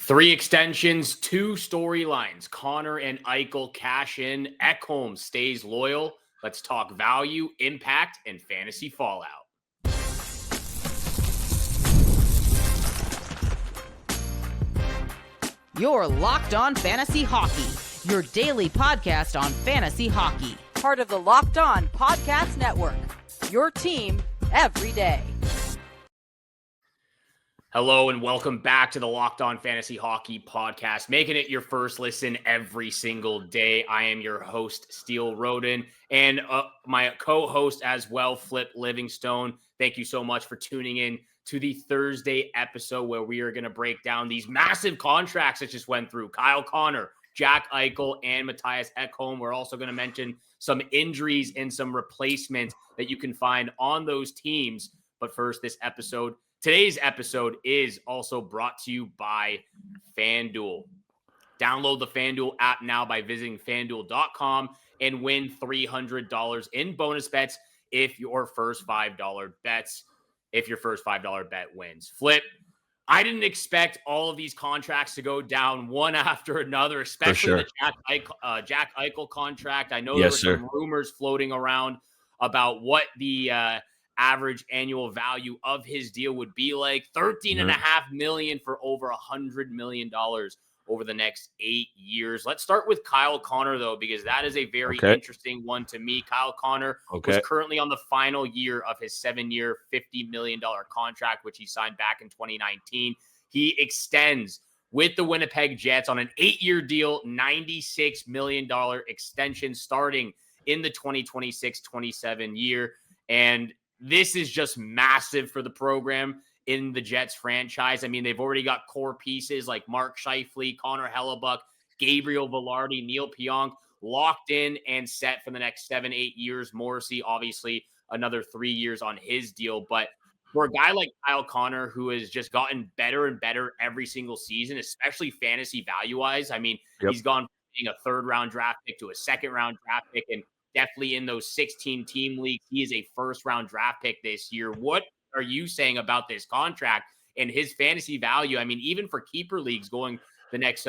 Three extensions, two storylines. Connor and Eichel cash in. Ekholm stays loyal. Let's talk value, impact, and fantasy fallout. You're Locked On Fantasy Hockey, your daily podcast on fantasy hockey. Part of the Locked On Podcast Network, your team every day. Hello and welcome back to the Locked On Fantasy Hockey podcast, making it your first listen every single day. I am your host, Steele, Rodin, and my co-host as well, Flip Livingstone. Thank you so much for tuning in to the Thursday episode where we are going to break down these massive contracts that just went through. Kyle Connor, Jack Eichel, and Mattias Ekholm. We're also going to mention some injuries and some replacements that you can find on those teams. But first, Today's episode is also brought to you by FanDuel. Download the FanDuel app now by visiting FanDuel.com and win $300 in bonus bets if your first $5 bet wins. Flip, I didn't expect all of these contracts to go down one after another, especially the Jack Eichel contract. I know there were some rumors floating around about what the average annual value of his deal would be like. $13.5 million for over $100 million over the next 8 years. Let's start with Kyle Connor, though, because that is a very interesting one to me. Kyle Connor was currently on the final year of his 7-year, $50 million contract, which he signed back in 2019. He extends with the Winnipeg Jets on an 8-year deal, $96 million extension starting in the 2026-27 year. And this is just massive for the program in the Jets franchise. I mean, they've already got core pieces like Mark Scheifele, Connor Hellebuck, Gabriel Velarde, Neil Pionk locked in and set for the next 7-8 years. Morrissey, obviously, another 3 years on his deal. But for a guy like Kyle Connor, who has just gotten better and better every single season, especially fantasy value-wise, I mean, he's gone from being a third-round draft pick to a second-round draft pick, and definitely in those 16-team leagues, he is a first-round draft pick this year. What are you saying about this contract and his fantasy value? I mean, even for keeper leagues going the next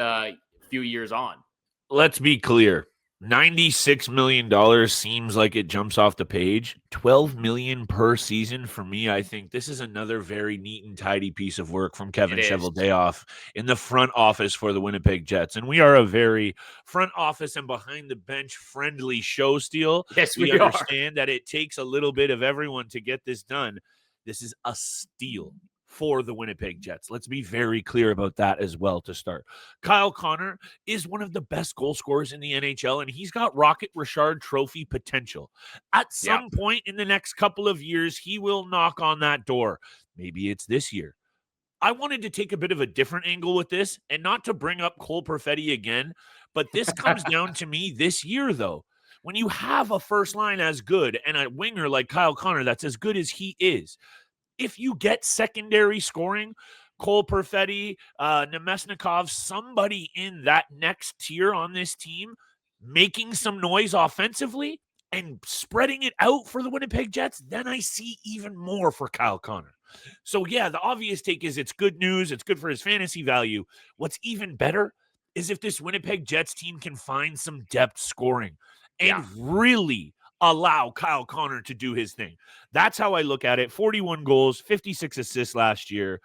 few years on. Let's be clear. $96 million seems like it jumps off the page. $12 million per season for me. I think this is another very neat and tidy piece of work from Kevin Cheveldayoff in the front office for the Winnipeg Jets. And we are a very front office and behind the bench friendly show, Steele. Yes, we understand that it takes a little bit of everyone to get this done. This is a steal for the Winnipeg Jets. Let's be very clear about that as well to start. Kyle Connor is one of the best goal scorers in the NHL, and he's got Rocket Richard Trophy potential. At some point in the next couple of years, he will knock on that door. Maybe it's this year. I wanted to take a bit of a different angle with this, and not to bring up Cole Perfetti again, but this comes down to me this year, though. When you have a first line as good and a winger like Kyle Connor that's as good as he is, if you get secondary scoring, Cole Perfetti, Nemesnikov, somebody in that next tier on this team making some noise offensively and spreading it out for the Winnipeg Jets, then I see even more for Kyle Connor. So, yeah, the obvious take is it's good news. It's good for his fantasy value. What's even better is if this Winnipeg Jets team can find some depth scoring and really allow Kyle Connor to do his thing. That's how I look at it. 41 goals, 56 assists last year,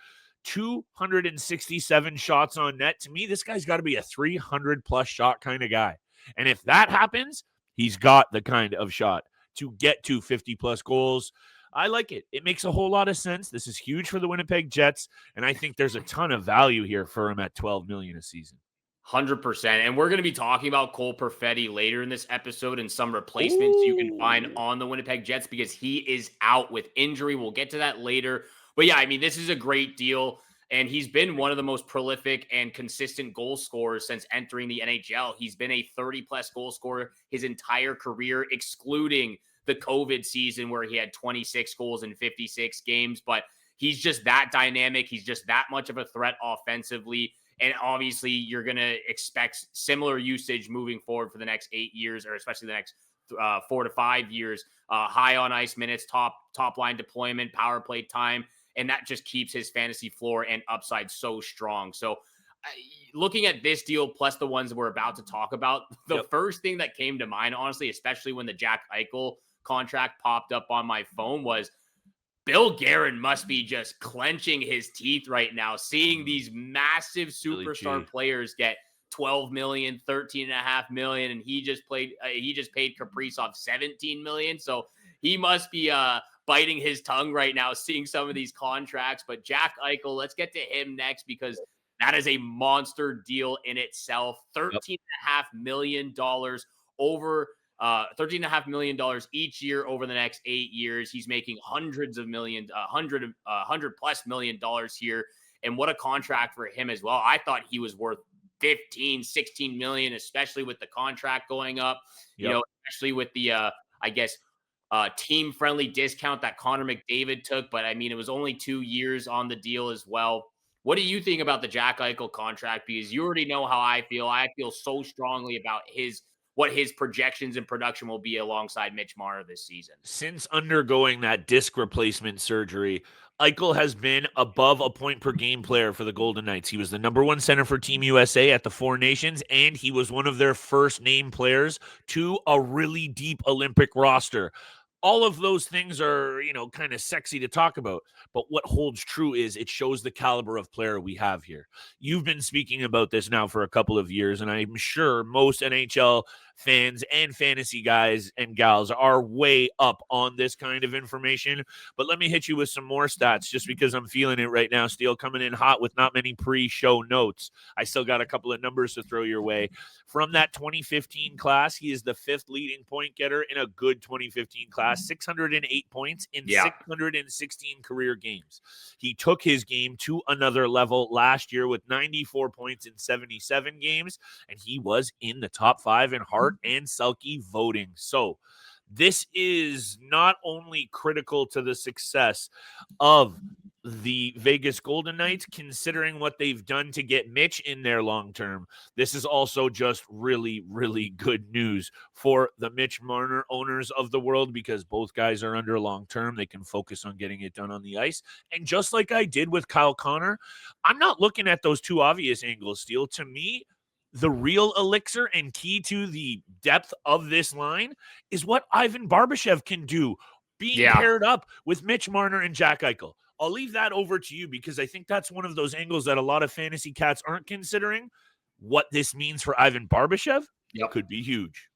267 shots on net. To me, this guy's got to be a 300-plus shot kind of guy. And if that happens, he's got the kind of shot to get to 50-plus goals. I like it. It makes a whole lot of sense. This is huge for the Winnipeg Jets, and I think there's a ton of value here for him at $12 million a season. 100%. And we're going to be talking about Cole Perfetti later in this episode and some replacements you can find on the Winnipeg Jets because he is out with injury. We'll get to that later. But yeah, I mean, this is a great deal. And he's been one of the most prolific and consistent goal scorers since entering the NHL. He's been a 30-plus goal scorer his entire career, excluding the COVID season where he had 26 goals in 56 games. But he's just that dynamic. He's just that much of a threat offensively. And obviously, you're going to expect similar usage moving forward for the next 8 years, or especially the next 4 to 5 years. High on ice minutes, top line deployment, power play time, and that just keeps his fantasy floor and upside so strong. So looking at this deal plus the ones we're about to talk about, the first thing that came to mind, honestly, especially when the Jack Eichel contract popped up on my phone, was Bill Guerin must be just clenching his teeth right now, seeing these massive superstar players get 12 million, 13.5 million, and he just paid Kaprizov 17 million. So he must be biting his tongue right now, seeing some of these contracts. But Jack Eichel, let's get to him next, because that is a monster deal in itself. $13.5 million over $13.5 million each year over the next 8 years. He's making hundred plus million dollars here. And what a contract for him as well. I thought he was worth 15, 16 million, especially with the contract going up, especially with the, team friendly discount that Connor McDavid took. But I mean, it was only 2 years on the deal as well. What do you think about the Jack Eichel contract? Because you already know how I feel. I feel so strongly about what his projections and production will be alongside Mitch Marner this season. Since undergoing that disc replacement surgery, Eichel has been above a point per game player for the Golden Knights. He was the number one center for Team USA at the Four Nations, and he was one of their first name players to a really deep Olympic roster. All of those things are, kind of sexy to talk about. But what holds true is it shows the caliber of player we have here. You've been speaking about this now for a couple of years, and I'm sure most NHL fans and fantasy guys and gals are way up on this kind of information. But let me hit you with some more stats just because I'm feeling it right now. Steele coming in hot with not many pre-show notes. I still got a couple of numbers to throw your way. From that 2015 class, he is the fifth leading point getter in a good 2015 class, 608 points in 616 career games. He took his game to another level last year with 94 points in 77 games, and he was in the top 5 in Hart and Selke voting. So this is not only critical to the success of the Vegas Golden Knights, considering what they've done to get Mitch in there long term. This is also just really, really good news for the Mitch Marner owners of the world, because both guys are under long term. They can focus on getting it done on the ice. And just like I did with Kyle Connor, I'm not looking at those two obvious angles, Steele. To me, the real elixir and key to the depth of this line is what Ivan Barbashev can do, being paired up with Mitch Marner and Jack Eichel. I'll leave that over to you, because I think that's one of those angles that a lot of fantasy cats aren't considering. What this means for Ivan Barbashev could be huge.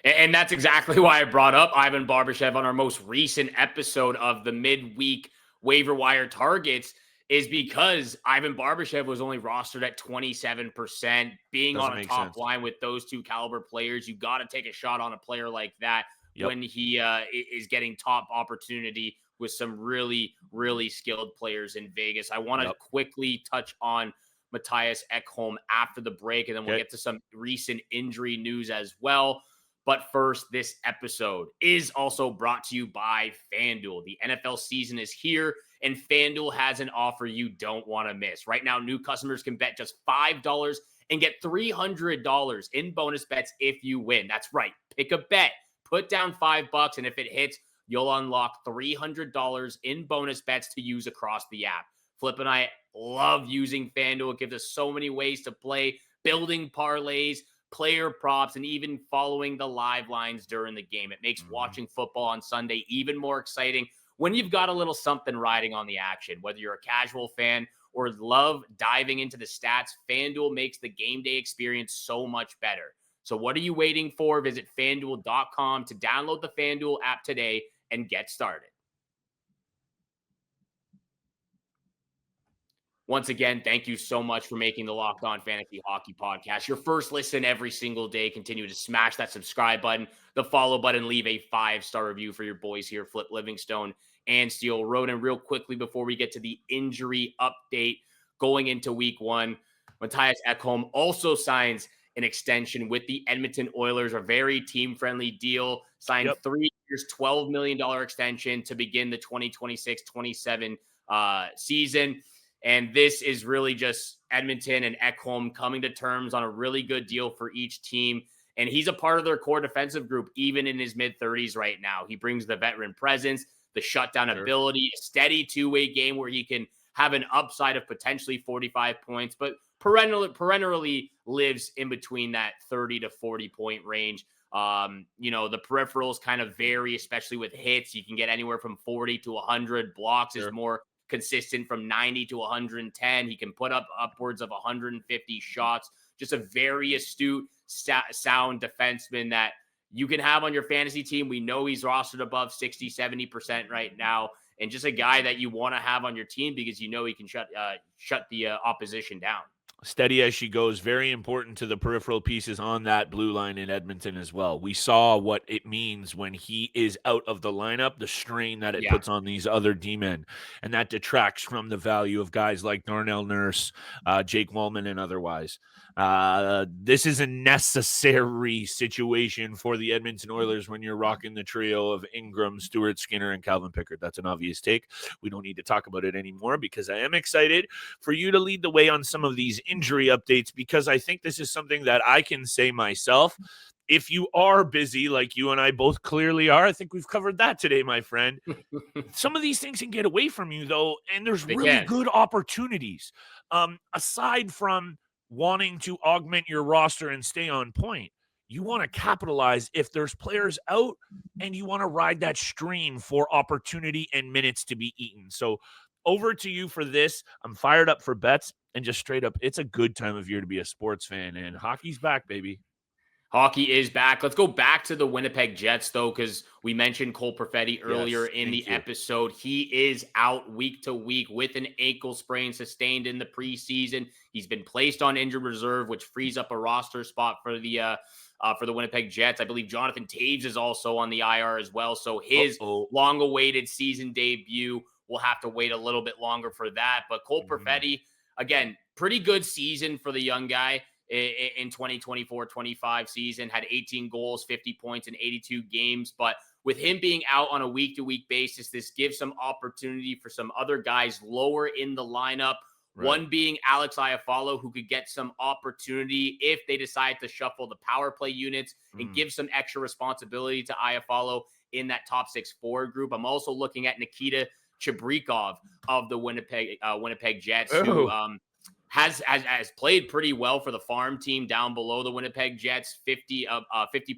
And that's exactly why I brought up Ivan Barbashev on our most recent episode of the midweek waiver wire targets, is because Ivan Barbashev was only rostered at 27%. Being on a top line with those two caliber players, you got to take a shot on a player like that when he is getting top opportunity with some really, really skilled players in Vegas. I want to quickly touch on Mattias Ekholm after the break, and then we'll get to some recent injury news as well. But first, this episode is also brought to you by FanDuel. The NFL season is here, and FanDuel has an offer you don't want to miss. Right now, new customers can bet just $5 and get $300 in bonus bets if you win. That's right. Pick a bet. Put down $5, and if it hits, you'll unlock $300 in bonus bets to use across the app. Flip and I love using FanDuel. It gives us so many ways to play, building parlays, player props, and even following the live lines during the game. It makes watching football on Sunday even more exciting when you've got a little something riding on the action. Whether you're a casual fan or love diving into the stats, FanDuel makes the game day experience so much better. So what are you waiting for? Visit FanDuel.com to download the FanDuel app today and get started. Once again, thank you so much for making the Locked On Fantasy Hockey Podcast your first listen every single day. Continue to smash that subscribe button, the follow button, leave a 5-star review for your boys here, Flip Livingstone and Steele Rodin. Real quickly before we get to the injury update going into week 1, Mattias Ekholm also signs an extension with the Edmonton Oilers, a very team-friendly deal, signed 3 years, $12 million extension to begin the 2026-27 season. And this is really just Edmonton and Ekholm coming to terms on a really good deal for each team. And he's a part of their core defensive group, even in his mid-30s right now. He brings the veteran presence, the shutdown ability, a steady two-way game where he can have an upside of potentially 45 points. But perennially lives in between that 30 to 40 point range. The peripherals kind of vary, especially with hits. You can get anywhere from 40 to 100. Blocks is more consistent from 90 to 110. He can put up upwards of 150 shots. Just a very astute, sound defenseman that you can have on your fantasy team. We know he's rostered above 60, 70% right now. And just a guy that you want to have on your team because you know he can shut the opposition down. Steady as she goes, very important to the peripheral pieces on that blue line in Edmonton as well. We saw what it means when he is out of the lineup, the strain that it puts on these other D-men, and that detracts from the value of guys like Darnell Nurse, Jake Wallman, and otherwise. This is a necessary situation for the Edmonton Oilers when you're rocking the trio of Ingram, Stuart Skinner, and Calvin Pickard. That's an obvious take. We don't need to talk about it anymore because I am excited for you to lead the way on some of these injury updates, because I think this is something that I can say myself. If you are busy, like you and I both clearly are, I think we've covered that today, my friend. Some of these things can get away from you, though, and there's really good opportunities. Aside from wanting to augment your roster and stay on point, you want to capitalize if there's players out, and you want to ride that stream for opportunity and minutes to be eaten. So over to you for this. I'm fired up for bets, and just straight up, it's a good time of year to be a sports fan, and hockey's back, baby. Hockey is back. Let's go back to the Winnipeg Jets, though, because we mentioned Cole Perfetti earlier in the episode. He is out week to week with an ankle sprain sustained in the preseason. He's been placed on injured reserve, which frees up a roster spot for the Winnipeg Jets. I believe Jonathan Taves is also on the IR as well. So his long-awaited season debut, we'll have to wait a little bit longer for that. But Cole Perfetti, again, pretty good season for the young guy in 2024-25 season, had 18 goals, 50 points in 82 games. But with him being out on a week-to-week basis, this gives some opportunity for some other guys lower in the lineup. Right. One being Alex Iafallo, who could get some opportunity if they decide to shuffle the power play units and give some extra responsibility to Iafallo in that top 6 forward group. I'm also looking at Nikita Chibrikov of the Winnipeg Jets, who has played pretty well for the farm team down below the Winnipeg Jets, 50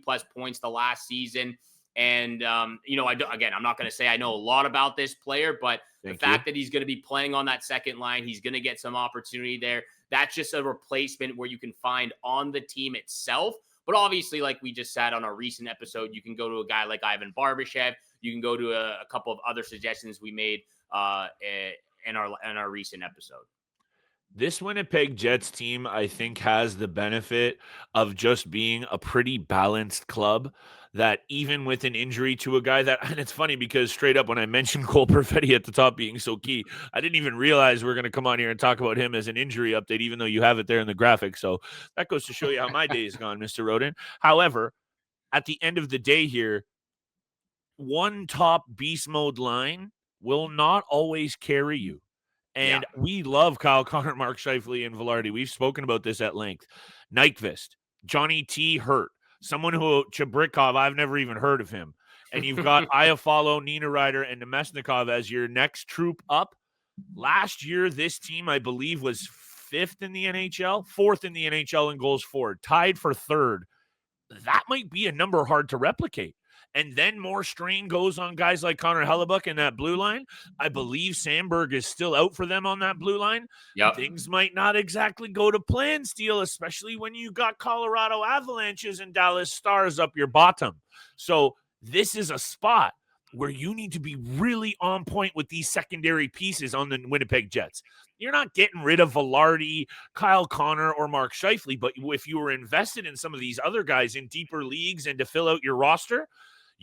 plus points the last season. And, I'm not going to say I know a lot about this player, but the fact that he's going to be playing on that second line, he's going to get some opportunity there. That's just a replacement where you can find on the team itself. But obviously, like we just said on our recent episode, you can go to a guy like Ivan Barbashev. You can go to a couple of other suggestions we made in our recent episode. This Winnipeg Jets team, I think, has the benefit of just being a pretty balanced club, that even with an injury to a guy that, and it's funny because straight up when I mentioned Cole Perfetti at the top being so key, I didn't even realize we're going to come on here and talk about him as an injury update, even though you have it there in the graphic. So that goes to show you how my day is gone, Mr. Rodin. However, at the end of the day here, one top beast mode line will not always carry you. And we love Kyle Connor, Mark Scheifele, and Velarde. We've spoken about this at length. Nyquist, Johnny T hurt. Someone who, Chibrikov, I've never even heard of him. And you've got Iafallo, Nina Ryder, and Nemesnikov as your next troop up. Last year, this team, I believe, was 4th in the NHL in goals for, tied for 3rd. That might be a number hard to replicate. And then more strain goes on guys like Connor Hellebuck in that blue line. I believe Sandberg is still out for them on that blue line. Yep. Things might not exactly go to plan, Steele, especially when you got Colorado Avalanches and Dallas Stars up your bottom. So this is a spot where you need to be really on point with these secondary pieces on the Winnipeg Jets. You're not getting rid of Velarde, Kyle Connor, or Mark Scheifele, but if you were invested in some of these other guys in deeper leagues and to fill out your roster,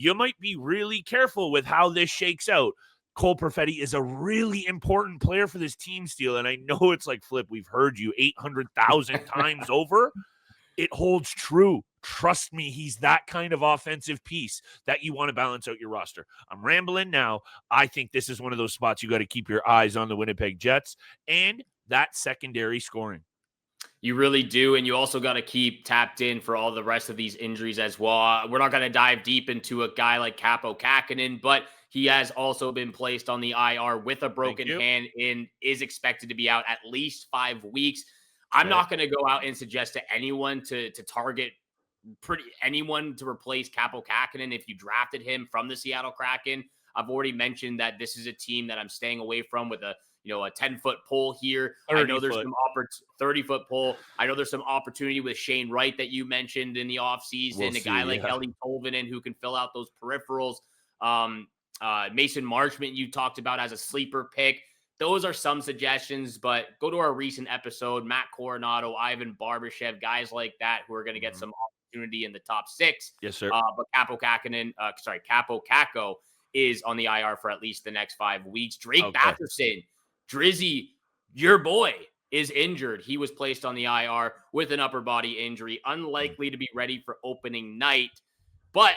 you might be really careful with how this shakes out. Cole Perfetti is a really important player for this team, Steele, and I know it's like, Flip, we've heard you 800,000 times over. It holds true. Trust me, he's that kind of offensive piece that you want to balance out your roster. I'm rambling now. I think this is one of those spots you got to keep your eyes on the Winnipeg Jets and that secondary scoring. You really do, and you also got to keep tapped in for all the rest of these injuries as well. We're not going to dive deep into a guy like Kaapo Kähkönen, but he has also been placed on the IR with a broken hand and is expected to be out at least 5 weeks. I'm not going to go out and suggest to anyone to target anyone to replace Kaapo Kakkonen if you drafted him from the Seattle Kraken. I've already mentioned that this is a team that I'm staying away from with a 10-foot pole here. I know there's some 30-foot pole. I know there's some opportunity with Shane Wright that you mentioned in the offseason. A guy like Ellie Tolvanen who can fill out those peripherals. Mason Marchment you talked about as a sleeper pick. Those are some suggestions, but go to our recent episode. Matt Coronado, Ivan Barbashev, guys like that who are going to get some opportunity in the top 6. Yes, sir. But Kaapo Kakko is on the IR for at least the next 5 weeks. Drake Batherson, Drizzy, your boy, is injured. He was placed on the IR with an upper body injury, unlikely to be ready for opening night. But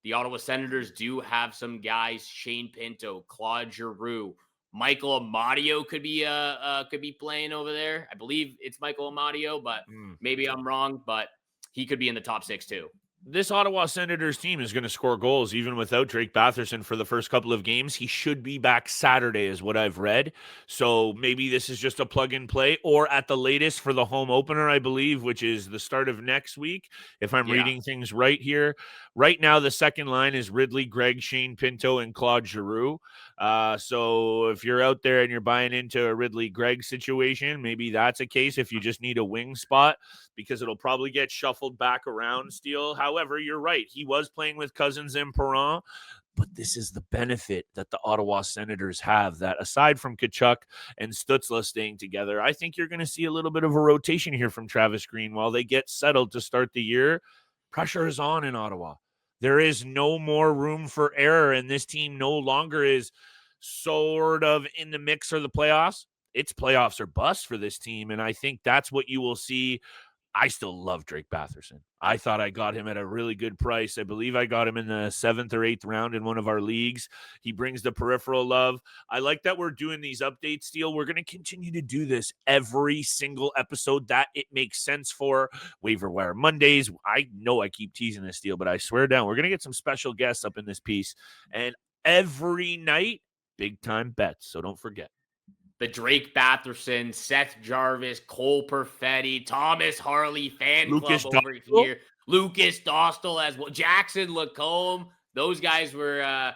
the Ottawa Senators do have some guys: Shane Pinto, Claude Giroux, Michael Amadio could be playing over there. I believe it's Michael Amadio, but maybe I'm wrong. But he could be in the top 6 too. This Ottawa Senators team is going to score goals even without Drake Batherson for the first couple of games. He should be back Saturday is what I've read. So maybe this is just a plug and play, or at the latest for the home opener, I believe, which is the start of next week, if I'm reading things right here. Right now, the second line is Ridley, Gregg, Shane Pinto, and Claude Giroux. So if you're out there and you're buying into a Ridley Gregg situation, maybe that's a case if you just need a wing spot, because it'll probably get shuffled back around, Steele. However, you're right. He was playing with Cousins and Perron, but this is the benefit that the Ottawa Senators have, that aside from Tkachuk and Stützle staying together, I think you're going to see a little bit of a rotation here from Travis Green while they get settled to start the year. Pressure is on in Ottawa. There is no more room for error, and this team no longer is sort of in the mix for the playoffs. It's playoffs or bust for this team, and I think that's what you will see. I still love Drake Batherson. I thought I got him at a really good price. I believe I got him in the 7th or 8th round in one of our leagues. He brings the peripheral love. I like that we're doing these updates, Steele. We're going to continue to do this every single episode that it makes sense for. Waiver Wire Mondays. I know I keep teasing this, Steele, but I swear down, we're going to get some special guests up in this piece. And every night, big time bets. So don't forget. The Drake Batherson, Seth Jarvis, Cole Perfetti, Thomas Harley fan Lucas club over here. Lucas Dostal as well. Jackson Lacombe. Those guys were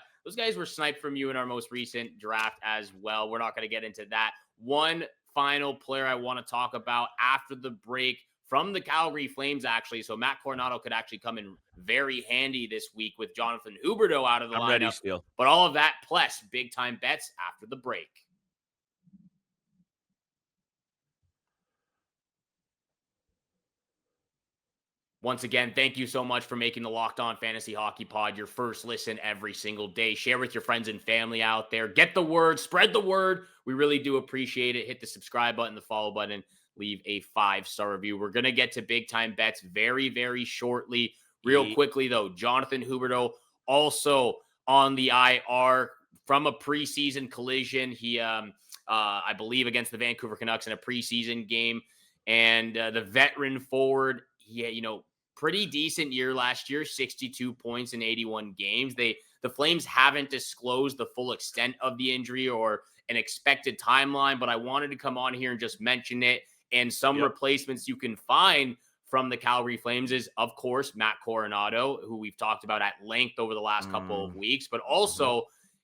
sniped from you in our most recent draft as well. We're not going to get into that. One final player I want to talk about after the break from the Calgary Flames, actually. So Matt Coronado could actually come in very handy this week with Jonathan Huberdeau out of the lineup. Ready, Steele. But all of that plus big time bets after the break. Once again, thank you so much for making the Locked On Fantasy Hockey Pod your first listen every single day. Share with your friends and family out there. Get the word, spread the word. We really do appreciate it. Hit the subscribe button, the follow button, leave a 5-star review. We're going to get to big time bets very, very shortly. Real quickly, though, Jonathan Huberdeau also on the IR from a preseason collision. He, I believe, against the Vancouver Canucks in a preseason game. And the veteran forward, pretty decent year last year, 62 points in 81 games. The Flames haven't disclosed the full extent of the injury or an expected timeline, but I wanted to come on here and just mention it. And some replacements you can find from the Calgary Flames is, of course, Matt Coronado, who we've talked about at length over the last couple of weeks, but also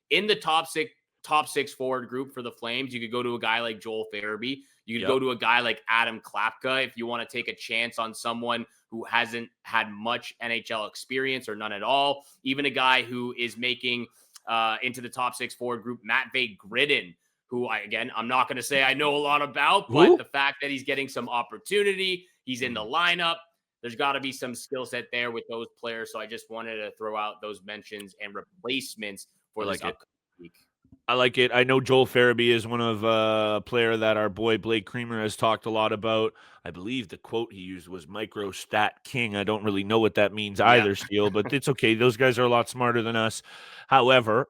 in the top six forward group for the Flames, you could go to a guy like Joel Farabee. You could go to a guy like Adam Klapka if you want to take a chance on someone who hasn't had much NHL experience or none at all. Even a guy who is making into the top six forward group, Matvei Gridin, who I'm not going to say I know a lot about, but the fact that he's getting some opportunity, he's in the lineup, there's got to be some skill set there with those players. So I just wanted to throw out those mentions and replacements for this upcoming week. I like it. I know Joel Farabee is one of a player that our boy Blake Creamer has talked a lot about. I believe the quote he used was micro stat king. I don't really know what that means either, Steele, but it's okay. Those guys are a lot smarter than us. However,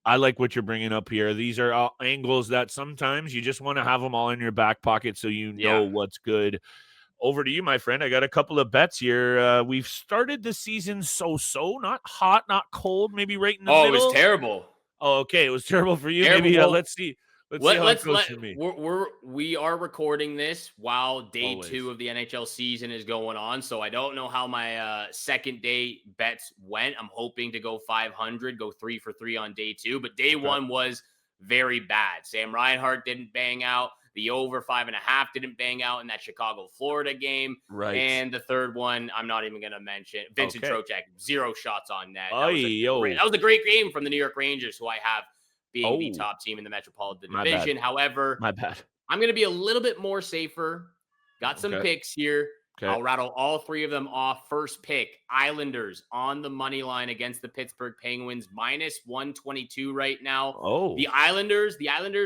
I like what you're bringing up here. These are all angles that sometimes you just want to have them all in your back pocket so you know what's good. Over to you, my friend. I got a couple of bets here. We've started the season so-so, not hot, not cold, maybe right in the middle. Oh, it was terrible. Oh, okay. It was terrible for you. Terrible. Maybe let's see. Let's see how it goes for me. We are recording this while day Always. 2 of the NHL season is going on, so I don't know how my second day bets went. I'm hoping to go 500, go 3 for 3 on day 2, but day 1 was very bad. Sam Reinhart didn't bang out. The over 5.5 didn't bang out in that Chicago-Florida game. Right. And the third one, I'm not even going to mention. Vincent Trocheck, 0 shots on net. That was a great game from the New York Rangers, who I have being the top team in the Metropolitan Division. However, my bad. I'm going to be a little bit more safer. Got some picks here. Okay. I'll rattle all 3 of them off. First pick, Islanders on the money line against the Pittsburgh Penguins, minus 122 right now. The Islanders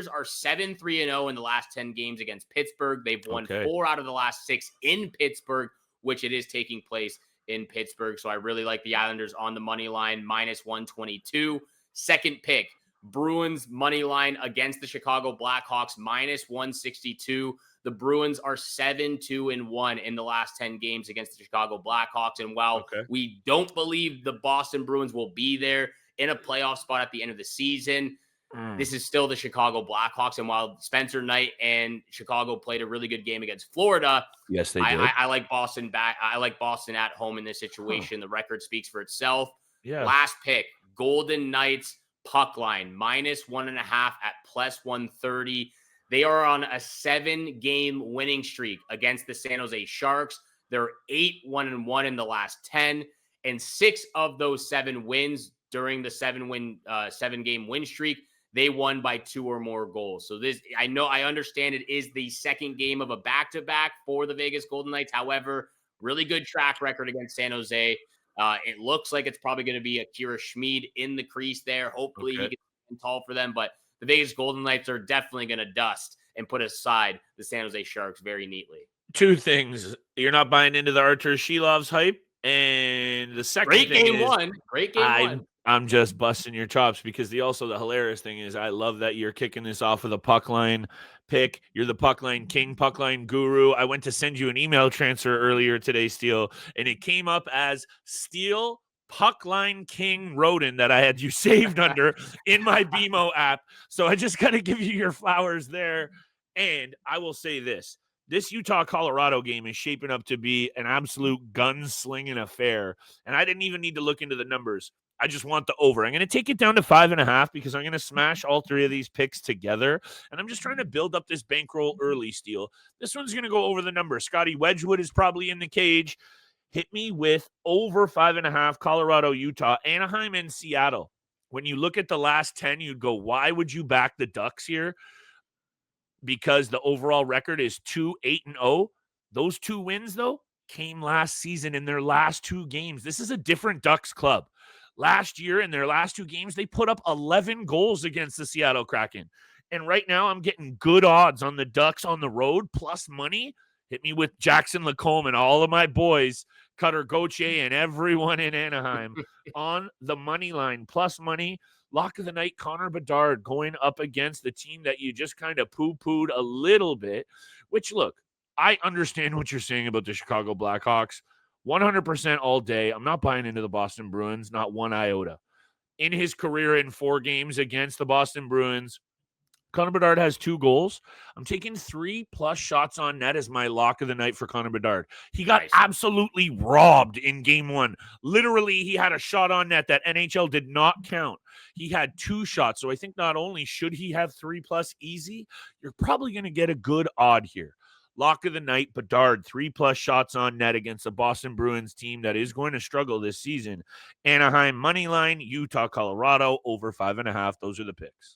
are 7-3-0 in the last 10 games against Pittsburgh. They've won 4 out of the last 6 in Pittsburgh, which it is taking place in Pittsburgh. So I really like the Islanders on the money line, minus 122. Second pick, Bruins money line against the Chicago Blackhawks, minus 162. The Bruins are 7-2-1 in the last 10 games against the Chicago Blackhawks. And while we don't believe the Boston Bruins will be there in a playoff spot at the end of the season, this is still the Chicago Blackhawks. And while Spencer Knight and Chicago played a really good game against Florida, yes, they did. I like Boston back. I like Boston at home in this situation. The record speaks for itself. Yeah. Last pick, Golden Knights puck line, minus 1.5 at plus 130. They are on a 7-game winning streak against the San Jose Sharks. They're 8-1-1 in the last 10, and 6 of those 7 wins during the 7-game win streak, they won by 2 or more goals. So I understand it is the second game of a back-to-back for the Vegas Golden Knights. However, really good track record against San Jose. It looks like it's probably going to be Akira Schmid in the crease there. Hopefully he can stand tall for them, but the Vegas Golden Knights are definitely going to dust and put aside the San Jose Sharks very neatly. 2 things. You're not buying into the Artur Shilov's hype. And the second Great thing game one. I'm just busting your chops because the hilarious thing is I love that you're kicking this off with a puck line pick. You're the puck line king, puck line guru. I went to send you an email transfer earlier today, Steele, and it came up as Steele puck line king Rodin that I had you saved under in my BMO app. So I just got to give you your flowers there. And I will say this Utah-Colorado game is shaping up to be an absolute gun-slinging affair. And I didn't even need to look into the numbers. I just want the over. I'm going to take it down to 5.5 because I'm going to smash all 3 of these picks together. And I'm just trying to build up this bankroll early, Steele. This one's going to go over the number. Scotty Wedgwood is probably in the cage. Hit me with over 5.5, Colorado, Utah, Anaheim, and Seattle. When you look at the last 10, you'd go, why would you back the Ducks here? Because the overall record is 2-8-0. Those 2 wins, though, came last season in their last 2 games. This is a different Ducks club. Last year, in their last 2 games, they put up 11 goals against the Seattle Kraken. And right now, I'm getting good odds on the Ducks on the road, plus money. Hit me with Jackson Lacombe and all of my boys, Cutter Gauthier and everyone in Anaheim on the money line, plus money. Lock of the night, Connor Bedard going up against the team that you just kind of poo-pooed a little bit, which, look, I understand what you're saying about the Chicago Blackhawks. 100% all day. I'm not buying into the Boston Bruins, not one iota. In his career in 4 games against the Boston Bruins, Connor Bedard has 2 goals. I'm taking 3+ shots on net as my lock of the night for Connor Bedard. He got absolutely robbed in game 1. Literally, he had a shot on net that NHL did not count. He had 2 shots. So I think not only should he have 3+ easy, you're probably going to get a good odd here. Lock of the night, Bedard, 3+ shots on net against the Boston Bruins team that is going to struggle this season. Anaheim money line, Utah, Colorado, over 5.5. Those are the picks.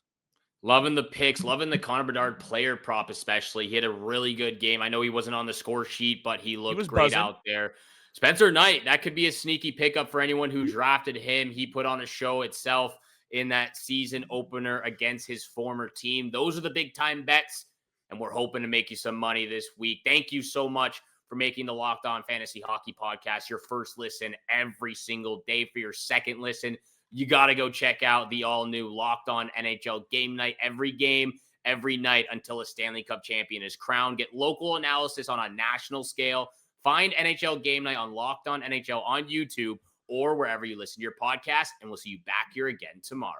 Loving the picks, loving the Connor Bedard player prop especially. He had a really good game. I know he wasn't on the score sheet, but he looked great out there. Spencer Knight, that could be a sneaky pickup for anyone who drafted him. He put on a show itself in that season opener against his former team. Those are the big-time bets, and we're hoping to make you some money this week. Thank you so much for making the Locked On Fantasy Hockey Podcast your first listen every single day. For your second listen, you got to go check out the all-new Locked On NHL Game Night. Every game, every night until a Stanley Cup champion is crowned. Get local analysis on a national scale. Find NHL Game Night on Locked On NHL on YouTube or wherever you listen to your podcast, and we'll see you back here again tomorrow.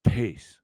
Peace.